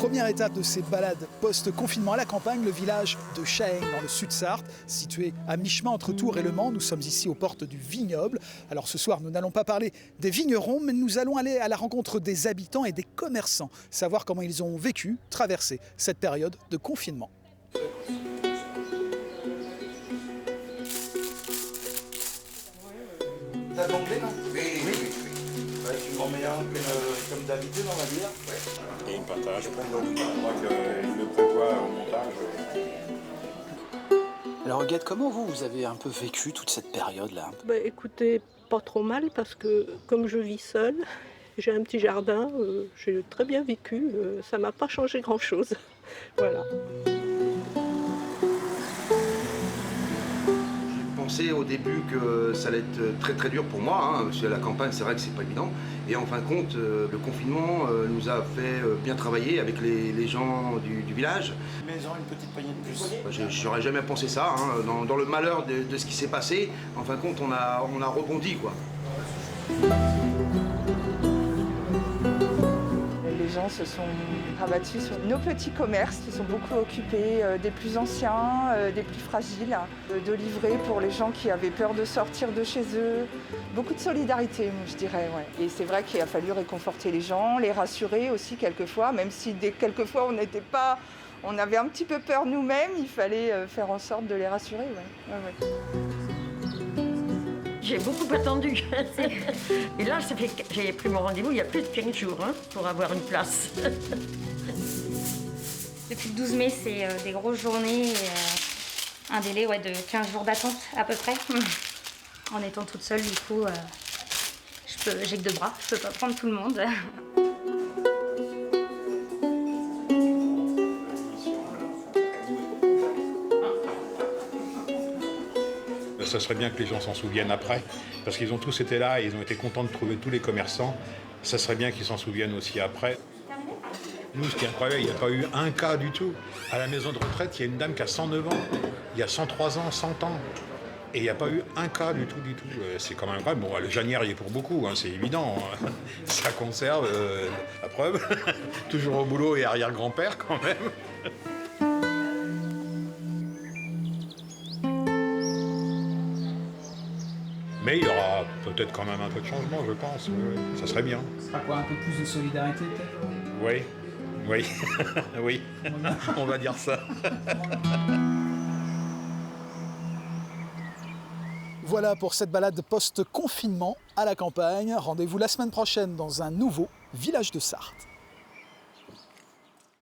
Première étape de ces balades post-confinement à la campagne, le village de Chaeng dans le sud-Sarthe, situé à mi-chemin entre Tours et Le Mans. Nous sommes ici aux portes du vignoble. Alors ce soir, nous n'allons pas parler des vignerons, mais nous allons aller à la rencontre des habitants et des commerçants, savoir comment ils ont vécu, traversé cette période de confinement. T'as d'anglais, non? Oui. Tu m'en mets un comme d'habitude, on va dire. Et une partage. Je crois qu'il le prévoit au montage. Alors Huguette, comment vous avez un peu vécu toute cette période-là? Écoutez, pas trop mal parce que comme je vis seule, j'ai un petit jardin, j'ai très bien vécu, ça m'a pas changé grand-chose. Voilà. J'ai pensé au début que ça allait être très très dur pour moi, parce que la campagne c'est vrai que c'est pas évident. Et en fin de compte, le confinement nous a fait bien travailler avec les gens du village. Une maison, une petite poignée de plus. J'aurais jamais pensé ça, dans le malheur de ce qui s'est passé. En fin de compte, on a rebondi, quoi. Les gens se sont rabattus sur nos petits commerces, se sont beaucoup occupés des plus anciens, des plus fragiles, de livrer pour les gens qui avaient peur de sortir de chez eux. Beaucoup de solidarité, je dirais. Ouais. Et c'est vrai qu'il a fallu réconforter les gens, les rassurer aussi quelquefois, même si quelquefois on avait un petit peu peur nous-mêmes, il fallait faire en sorte de les rassurer. Ouais. J'ai beaucoup attendu. Et là, j'ai pris mon rendez-vous il y a plus de 15 jours pour avoir une place. Depuis le 12 mai, c'est des grosses journées et un délai de 15 jours d'attente à peu près. En étant toute seule, du coup, j'ai que 2 bras, je peux pas prendre tout le monde. Ça serait bien que les gens s'en souviennent après, parce qu'ils ont tous été là et ils ont été contents de trouver tous les commerçants. Ça serait bien qu'ils s'en souviennent aussi après. Nous, ce qui est incroyable, il n'y a pas eu un cas du tout. À la maison de retraite, il y a une dame qui a 109 ans, il y a 103 ans, 100 ans. Et il n'y a pas eu un cas du tout. C'est quand même incroyable. Bon, le Janière y est pour beaucoup, c'est évident. Ça conserve, la preuve. Toujours au boulot et arrière-grand-père quand même. Mais il y aura peut-être quand même un peu de changement, je pense. Oui. Ça serait bien. À quoi, un peu plus de solidarité peut-être? Oui. Oui. On va dire ça. Voilà pour cette balade post-confinement à la campagne. Rendez-vous la semaine prochaine dans un nouveau village de Sarthe.